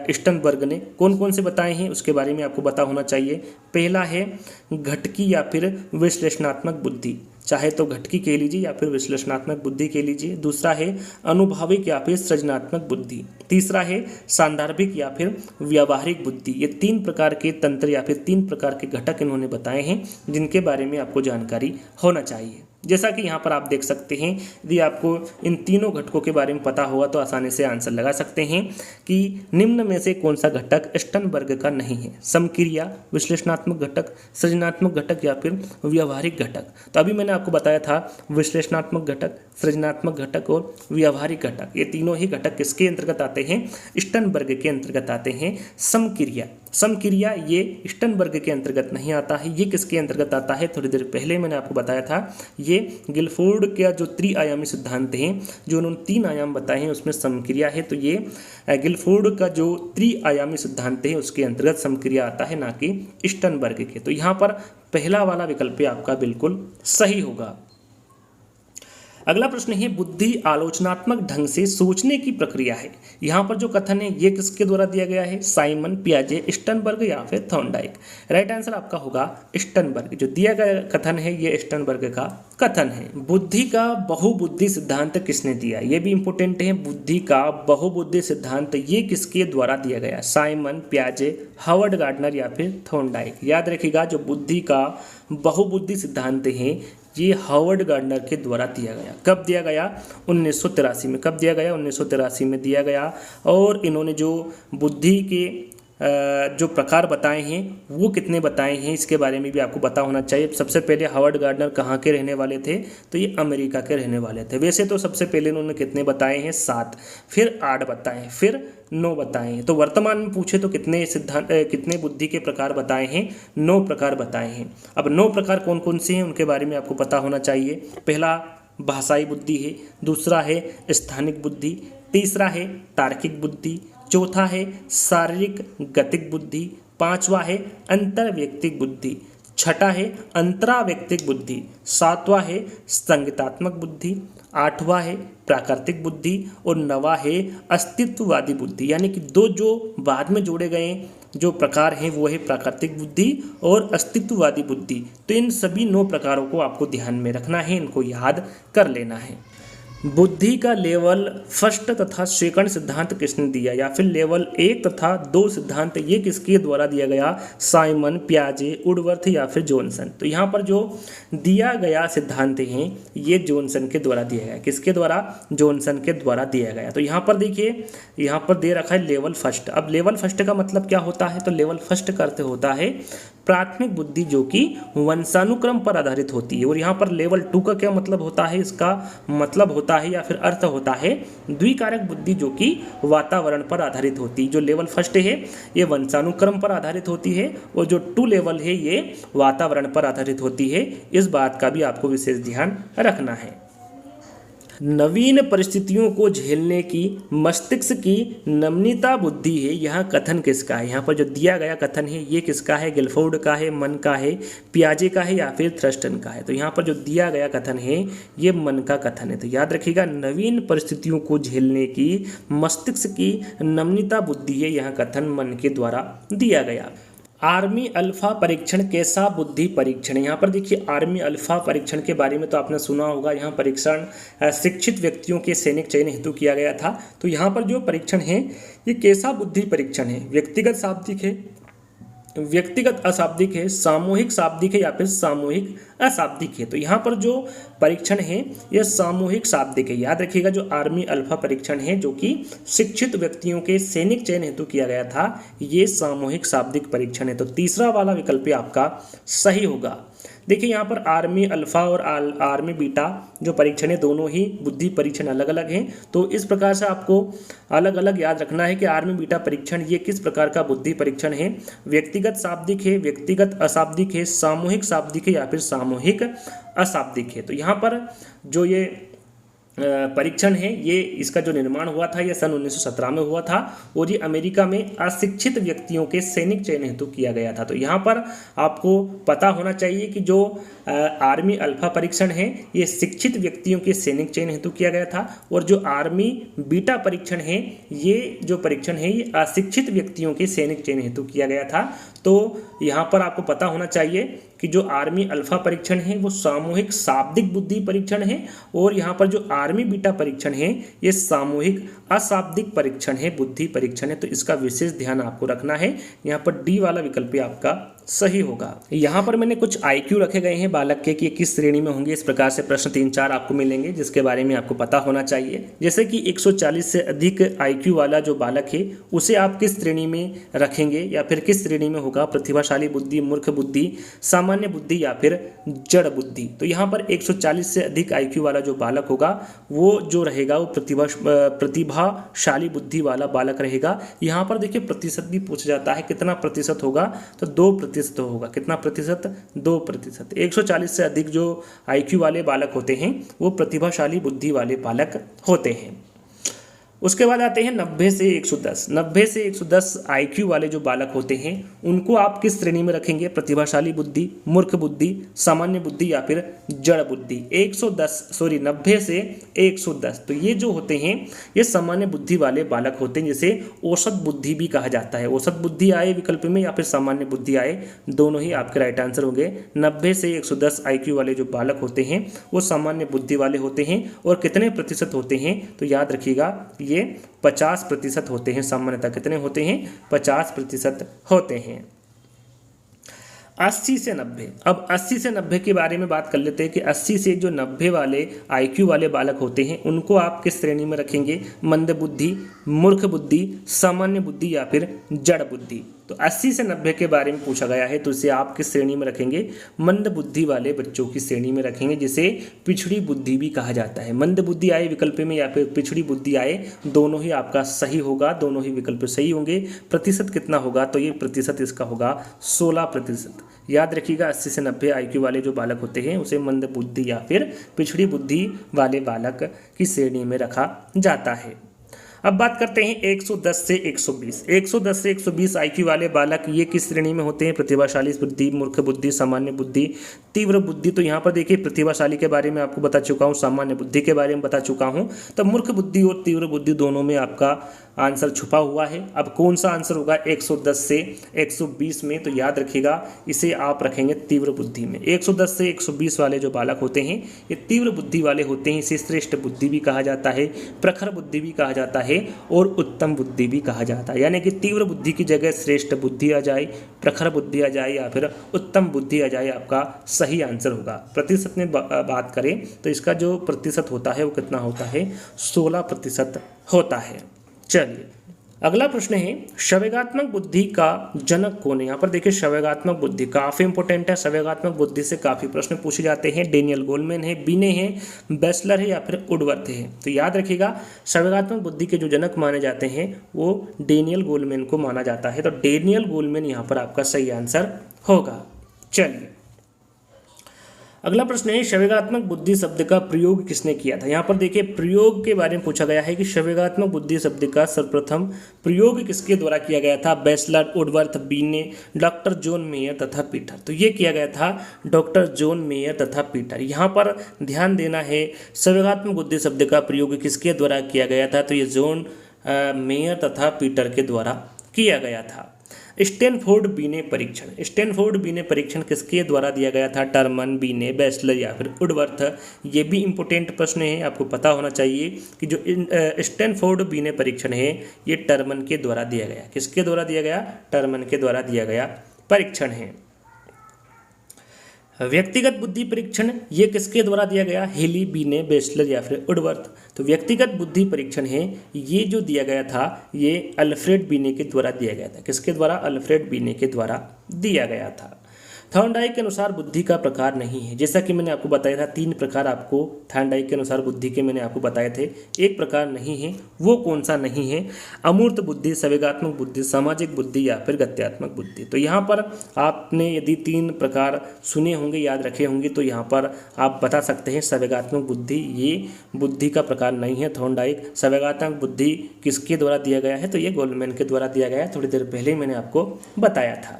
A: स्टनबर्ग ने। कौन कौन से बताए हैं उसके बारे में आपको पता होना चाहिए। पहला है घटकी या फिर विश्लेषणात्मक बुद्धि, चाहे तो घटकी कह लीजिए या फिर विश्लेषणात्मक बुद्धि कह लीजिए। दूसरा है अनुभविक या फिर सृजनात्मक बुद्धि। तीसरा है सांदर्भिक या फिर व्यावहारिक बुद्धि। ये 3 प्रकार के तंत्र या फिर 3 प्रकार के घटक इन्होंने बताए हैं जिनके बारे में आपको जानकारी होना चाहिए। जैसा कि यहाँ पर आप देख सकते हैं, यदि आपको इन तीनों घटकों के बारे में पता होगा तो आसानी से आंसर लगा सकते हैं कि निम्न में से कौन सा घटक स्टनबर्ग का नहीं है। समक्रिया, विश्लेषणात्मक घटक, सृजनात्मक घटक या फिर व्यावहारिक घटक। तो अभी मैंने आपको बताया था विश्लेषणात्मक घटक, सृजनात्मक घटक और व्यावहारिक घटक, ये तीनों ही घटक किसके अंतर्गत आते हैं? स्टनबर्ग के अंतर्गत आते हैं। समक्रिया, समक्रिया ये स्टनबर्ग के अंतर्गत नहीं आता है। ये किसके अंतर्गत आता है? थोड़ी देर पहले मैंने आपको बताया था, ये गिलफोर्ड का जो त्रिआयामी सिद्धांत है, जो उन्होंने 3 आयाम बताए हैं उसमें समक्रिया है। तो ये गिलफोर्ड का जो त्रिआयामी सिद्धांत है उसके अंतर्गत समक्रिया आता है, ना कि स्टनबर्ग के। तो यहाँ पर पहला वाला विकल्प आपका बिल्कुल सही होगा। अगला प्रश्न है बुद्धि आलोचनात्मक ढंग से सोचने की प्रक्रिया है। यहाँ पर जो कथन है ये किसके द्वारा दिया गया है? साइमन, पियाजे, स्टनबर्ग या फिर थॉर्नडाइक। राइट आंसर आपका होगा स्टनबर्ग। जो दिया गया कथन है ये स्टनबर्ग का कथन है। बुद्धि का बहुबुद्धि सिद्धांत किसने दिया? ये भी इंपॉर्टेंट है। बुद्धि का बहुबुद्धि सिद्धांत ये किसके द्वारा दिया गया? साइमन, पियाजे, हार्वर्ड गार्डनर या फिर थॉर्नडाइक। याद रखिएगा, जो बुद्धि का बहुबुद्धि सिद्धांत है ये हार्वर्ड गार्डनर के द्वारा दिया गया। कब दिया गया? 1983 में। कब दिया गया? 1983 में दिया गया। और इन्होंने जो बुद्धि के जो प्रकार बताए हैं वो कितने बताए हैं, इसके बारे में भी आपको पता होना चाहिए। सबसे पहले हावर्ड गार्डनर कहाँ के रहने वाले थे, तो ये अमेरिका के रहने वाले थे। वैसे तो सबसे पहले उन्होंने कितने बताए हैं, 7, फिर 8 बताए, फिर 9 बताए हैं। तो वर्तमान में पूछे तो कितने सिद्धांत कितने बुद्धि के प्रकार बताए हैं, 9 प्रकार बताए हैं। अब 9 प्रकार कौन कौन से हैं उनके बारे में आपको पता होना चाहिए। पहला भाषाई बुद्धि है, दूसरा है स्थानिक बुद्धि, तीसरा है तार्किक बुद्धि, चौथा है शारीरिक गतिक बुद्धि, पांचवा है अंतर्वैयक्तिक बुद्धि, छठा है अंतरावैयक्तिक बुद्धि, सातवां है संगीतात्मक बुद्धि, आठवां है प्राकृतिक बुद्धि और नवा है अस्तित्ववादी बुद्धि। यानी कि 2 जो बाद में जोड़े गए जो प्रकार हैं वो है प्राकृतिक बुद्धि और अस्तित्ववादी बुद्धि। तो इन सभी 9 प्रकारों को आपको ध्यान में रखना है, इनको याद कर लेना है। बुद्धि का लेवल फर्स्ट तथा सेकंड सिद्धांत किसने दिया, या फिर लेवल 1 तथा 2 सिद्धांत ये किसके द्वारा दिया गया, साइमन, पियाजे, वुडवर्थ या फिर जॉनसन। तो यहाँ पर जो दिया गया सिद्धांत हैं ये जॉनसन के द्वारा दिया गया। किसके द्वारा, जॉनसन के द्वारा दिया गया। तो यहाँ पर देखिए, यहाँ पर दे रखा है लेवल फर्स्ट। अब लेवल फर्स्ट का मतलब क्या होता है, तो लेवल फर्स्ट का अर्थ होता है प्राथमिक बुद्धि जो कि वंशानुक्रम पर आधारित होती है। और यहाँ पर लेवल 2 का क्या मतलब होता है, इसका मतलब होता है या फिर अर्थ होता है द्विकारक बुद्धि जो कि वातावरण पर आधारित होती है। जो लेवल फर्स्ट है ये वंशानुक्रम पर आधारित होती है और जो 2 लेवल है ये वातावरण पर आधारित होती है। इस बात का भी आपको विशेष ध्यान रखना है। नवीन परिस्थितियों को झेलने की मस्तिष्क की नमनीयता बुद्धि है, यहाँ कथन किसका है। यहाँ पर जो दिया गया कथन है ये किसका है, गिलफोर्ड का है, मन का है, पियाजे का है या फिर थ्रस्टन का है। तो यहाँ पर जो दिया गया कथन है ये मन का कथन है। तो याद रखिएगा, नवीन परिस्थितियों को झेलने की मस्तिष्क की नमनीयता बुद्धि है, यहाँ कथन मन के द्वारा दिया गया। आर्मी अल्फा परीक्षण कैसा बुद्धि परीक्षण है। यहाँ पर देखिए आर्मी अल्फा परीक्षण के बारे में तो आपने सुना होगा। यहाँ परीक्षण शिक्षित व्यक्तियों के सैनिक चयन हेतु किया गया था। तो यहाँ पर जो परीक्षण है ये कैसा बुद्धि परीक्षण है, व्यक्तिगत शाब्दिक है, व्यक्तिगत अशाब्दिक है, सामूहिक शाब्दिक है या फिर सामूहिक अशाब्दिक है। तो यहाँ पर जो परीक्षण है यह सामूहिक शाब्दिक है। याद रखिएगा, जो आर्मी अल्फा परीक्षण है जो कि शिक्षित व्यक्तियों के सैनिक चयन हेतु किया गया था ये सामूहिक शाब्दिक परीक्षण है। तो तीसरा वाला विकल्प आपका सही होगा। देखिए यहाँ पर आर्मी अल्फा और आर्मी बीटा जो परीक्षण है दोनों ही बुद्धि परीक्षण अलग अलग हैं। तो इस प्रकार से आपको अलग अलग याद रखना है कि आर्मी बीटा परीक्षण ये किस प्रकार का बुद्धि परीक्षण है, व्यक्तिगत शाब्दिक है, व्यक्तिगत अशाब्दिक है, सामूहिक शाब्दिक है या फिर सामूहिक अशाब्दिक है। तो यहाँ पर जो ये परीक्षण है ये इसका जो निर्माण हुआ था ये सन 1917 में हुआ था और ये अमेरिका में अशिक्षित व्यक्तियों के सैनिक चयन हेतु किया गया था। तो यहाँ पर आपको पता होना चाहिए कि जो आर्मी अल्फा परीक्षण है ये शिक्षित व्यक्तियों के सैनिक चयन हेतु किया गया था और जो आर्मी बीटा परीक्षण है ये जो परीक्षण है ये अशिक्षित व्यक्तियों के सैनिक चयन हेतु किया गया था। तो यहाँ पर आपको पता होना चाहिए कि जो आर्मी अल्फा परीक्षण है वो सामूहिक शाब्दिक बुद्धि परीक्षण है और यहाँ पर जो आर्मी बीटा परीक्षण है ये सामूहिक अशाब्दिक परीक्षण है, बुद्धि परीक्षण है। तो इसका विशेष ध्यान आपको रखना है। यहाँ पर डी वाला विकल्प आपका सही होगा। यहाँ पर मैंने कुछ IQ रखे गए हैं बालक के कि किस श्रेणी में होंगे। इस प्रकार से प्रश्न 3-4 आपको मिलेंगे जिसके बारे में आपको पता होना चाहिए। जैसे कि 140 से अधिक IQ वाला जो बालक है उसे आप किस श्रेणी में रखेंगे या फिर किस श्रेणी में होगा, प्रतिभाशाली बुद्धि, मूर्ख बुद्धि, सामान्य बुद्धि या फिर जड़ बुद्धि। तो यहाँ पर 140 से अधिक IQ वाला जो बालक होगा वो जो रहेगा वो प्रतिभाशाली बुद्धि वाला बालक रहेगा। यहाँ पर देखिए प्रतिशत भी पूछा जाता है, कितना प्रतिशत होगा, तो 2% होगा। कितना प्रतिशत, 2%। 140 से अधिक जो IQ वाले बालक होते हैं वो प्रतिभाशाली बुद्धि वाले बालक होते हैं। उसके बाद आते हैं 90 से 110। 90 से 110 IQ वाले जो बालक होते हैं उनको आप किस श्रेणी में रखेंगे, प्रतिभाशाली बुद्धि, मूर्ख बुद्धि, सामान्य बुद्धि या फिर जड़ बुद्धि। 90 से 110 तो ये जो होते हैं ये सामान्य बुद्धि वाले बालक होते हैं, जिसे औसत बुद्धि भी कहा जाता है। औसत बुद्धि आए विकल्प में या फिर सामान्य बुद्धि आए, दोनों ही आपके राइट आंसर होंगे। 90 से 110 IQ वाले जो बालक होते हैं वो सामान्य बुद्धि वाले होते हैं और कितने प्रतिशत होते हैं, तो याद रखिएगा ये 50% होते हैं। सामान्यतः कितने होते हैं, 50% होते हैं। 80 से 90। अब 80 से 90 के बारे में बात कर लेते हैं कि 80 से जो 90 वाले आईक्यू वाले बालक होते हैं उनको आप किस श्रेणी में रखेंगे? मंद बुद्धि, मूर्ख बुद्धि, सामान्य बुद्धि या फिर जड़ बुद्धि। तो 80 से 90 के बारे में पूछा गया है, तो इसे आप किस श्रेणी में रखेंगे? मंद बुद्धि वाले बच्चों की श्रेणी में रखेंगे, जिसे पिछड़ी बुद्धि भी कहा जाता है। मंद बुद्धि आए विकल्प में या फिर पिछड़ी बुद्धि आए, दोनों ही आपका सही होगा, दोनों ही विकल्प सही होंगे। प्रतिशत कितना होगा? तो ये प्रतिशत इसका होगा 16%। याद रखिएगा, 80 से 90 आईक्यू वाले जो बालक होते हैं उसे मंद बुद्धि या फिर पिछड़ी बुद्धि वाले बालक की श्रेणी में रखा जाता है। अब बात करते हैं 110 से 120। 110 से 120 आईक्यू वाले बालक ये किस श्रेणी में होते हैं? प्रतिभाशाली बुद्धि, मूर्ख बुद्धि, सामान्य बुद्धि, तीव्र बुद्धि। तो यहाँ पर देखिए, प्रतिभाशाली के बारे में आपको बता चुका हूँ, सामान्य बुद्धि के बारे में बता चुका हूँ। तो मूर्ख बुद्धि और तीव्र बुद्धि दोनों में आपका आंसर छुपा हुआ है। अब कौन सा आंसर होगा 110 से 120 में? तो याद रखिएगा, इसे आप रखेंगे तीव्र बुद्धि में। 110 से 120 वाले जो बालक होते हैं ये तीव्र बुद्धि वाले होते हैं। इसे श्रेष्ठ बुद्धि भी कहा जाता है, प्रखर बुद्धि भी कहा जाता है और उत्तम बुद्धि भी कहा जाता है। यानी कि तीव्र बुद्धि की जगह श्रेष्ठ बुद्धि आ जाए, प्रखर बुद्धि आ जाए या फिर उत्तम बुद्धि आ जाए, आपका सही आंसर होगा। प्रतिशत में बात करें तो इसका जो प्रतिशत होता है वो कितना होता है? 16% होता है। चलिए अगला प्रश्न है, संवेगात्मक बुद्धि का जनक कौन है? यहाँ पर देखिए, संवेगात्मक बुद्धि काफ़ी इंपॉर्टेंट है। संवेगात्मक बुद्धि से काफ़ी प्रश्न पूछे जाते हैं। डेनियल गोलमैन है, बिने है, बेसलर है या फिर वुडवर्थ है। तो याद रखिएगा, संवेगात्मक बुद्धि के जो जनक माने जाते हैं वो डेनियल गोलमैन को माना जाता है। तो डेनियल गोलमैन यहाँ पर आपका सही आंसर होगा। चलिए अगला प्रश्न है, संवेगात्मक बुद्धि शब्द का प्रयोग किसने किया था? यहाँ पर देखिए, प्रयोग के बारे में पूछा गया है कि संवेगात्मक बुद्धि शब्द का सर्वप्रथम प्रयोग किसके द्वारा किया गया था? बेसलर, वुडवर्थ, बिने, डॉक्टर जॉन मेयर तथा पीटर। तो ये किया गया था डॉक्टर जॉन मेयर तथा पीटर। यहाँ पर ध्यान देना है, संवेगात्मक बुद्धि शब्द का प्रयोग किसके द्वारा किया गया था? तो ये जॉन मेयर तथा पीटर के द्वारा किया गया था। स्टैनफोर्ड बीने परीक्षण, स्टैनफोर्ड बीने परीक्षण किसके द्वारा दिया गया था? टर्मन, बीने, बेसलर या फिर वुडवर्थ। ये भी इंपॉर्टेंट प्रश्न है, आपको पता होना चाहिए कि जो स्टैनफोर्ड बीने परीक्षण है ये टर्मन के द्वारा दिया गया। किसके द्वारा दिया गया? टर्मन के द्वारा दिया गया परीक्षण है। व्यक्तिगत बुद्धि परीक्षण ये किसके द्वारा दिया गया? हेली, बीने, बेसलर या फिर वुडवर्थ। तो व्यक्तिगत बुद्धि परीक्षण है ये जो दिया गया था ये अल्फ्रेड बीने के द्वारा दिया गया था। किसके द्वारा? अल्फ्रेड बीने के द्वारा दिया गया था। थॉर्नडाइक के अनुसार बुद्धि का प्रकार नहीं है। जैसा कि मैंने आपको बताया था, 3 प्रकार आपको थॉर्नडाइक के अनुसार बुद्धि के मैंने आपको बताए थे। एक प्रकार नहीं है, वो कौन सा नहीं है? अमूर्त बुद्धि, संवेगात्मक बुद्धि, सामाजिक बुद्धि या फिर गत्यात्मक बुद्धि। तो यहाँ पर आपने यदि 3 प्रकार सुने होंगे, याद रखे होंगे, तो यहाँ पर आप बता सकते हैं संवेगात्मक बुद्धि ये बुद्धि का प्रकार नहीं है। थॉर्नडाइक संवेगात्मक बुद्धि किसके द्वारा दिया गया है? तो ये गोलमैन के द्वारा दिया गया है। थोड़ी देर पहले मैंने आपको बताया था।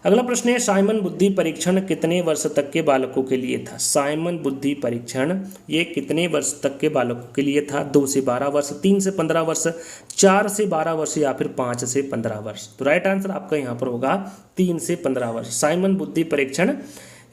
A: अगला प्रश्न है, साइमन बुद्धि परीक्षण कितने वर्ष तक के बालकों के लिए था? साइमन बुद्धि परीक्षण ये कितने वर्ष तक के बालकों के लिए था? 2 से 12 वर्ष, 3 से 15 वर्ष, 4 से 12 वर्ष या फिर 5 से 15 वर्ष। तो राइट आंसर आपका यहाँ पर होगा 3 से 15 वर्ष। साइमन बुद्धि परीक्षण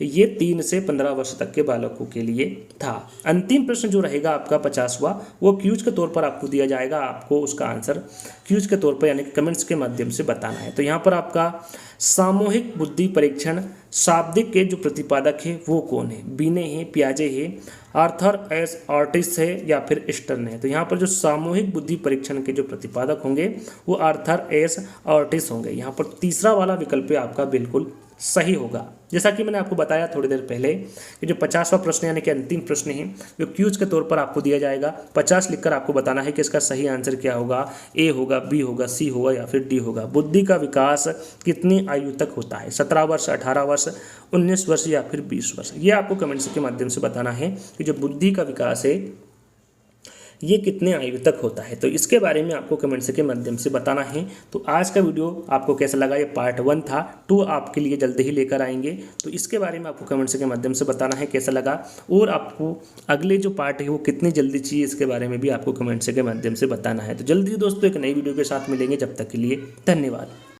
A: ये 3 से 15 वर्ष तक के बालकों के लिए था। अंतिम प्रश्न जो रहेगा आपका 50वां, वो क्यूज के तौर पर आपको दिया जाएगा। आपको उसका आंसर क्यूज के तौर पर यानी कि कमेंट्स के माध्यम से बताना है। तो यहाँ पर आपका सामूहिक बुद्धि परीक्षण शाब्दिक के जो प्रतिपादक है वो कौन है? बीने है, पियाजे है, आर्थर एस ऑर्टिस है या फिर स्टर्न है। तो यहाँ पर जो सामूहिक बुद्धि परीक्षण के जो प्रतिपादक होंगे वो आर्थर एस ऑर्टिस होंगे। यहाँ पर तीसरा वाला विकल्प आपका बिल्कुल सही होगा। जैसा कि मैंने आपको बताया थोड़ी देर पहले कि जो 50वां प्रश्न यानी कि अंतिम प्रश्न है जो क्यूज के तौर पर आपको दिया जाएगा, 50 लिखकर आपको बताना है कि इसका सही आंसर क्या होगा। ए होगा, बी होगा, सी होगा या फिर डी होगा। बुद्धि का विकास कितनी आयु तक होता है? 17 वर्ष, 18 वर्ष, 19 वर्ष या फिर 20 वर्ष। ये आपको कमेंट्स के माध्यम से बताना है कि जो बुद्धि का विकास है ये कितने आयु तक होता है। तो इसके बारे में आपको कमेंट्स के माध्यम से बताना है। तो आज का वीडियो आपको कैसा लगा? ये पार्ट 1 था, 2 आपके लिए जल्दी ही लेकर आएंगे। तो इसके बारे में आपको कमेंट्स के माध्यम से बताना है कैसा लगा, और आपको अगले जो पार्ट है वो कितनी जल्दी चाहिए इसके बारे में भी आपको कमेंट्स के माध्यम से बताना है। तो जल्दी दोस्तों एक नई वीडियो के साथ मिलेंगे, जब तक के लिए धन्यवाद।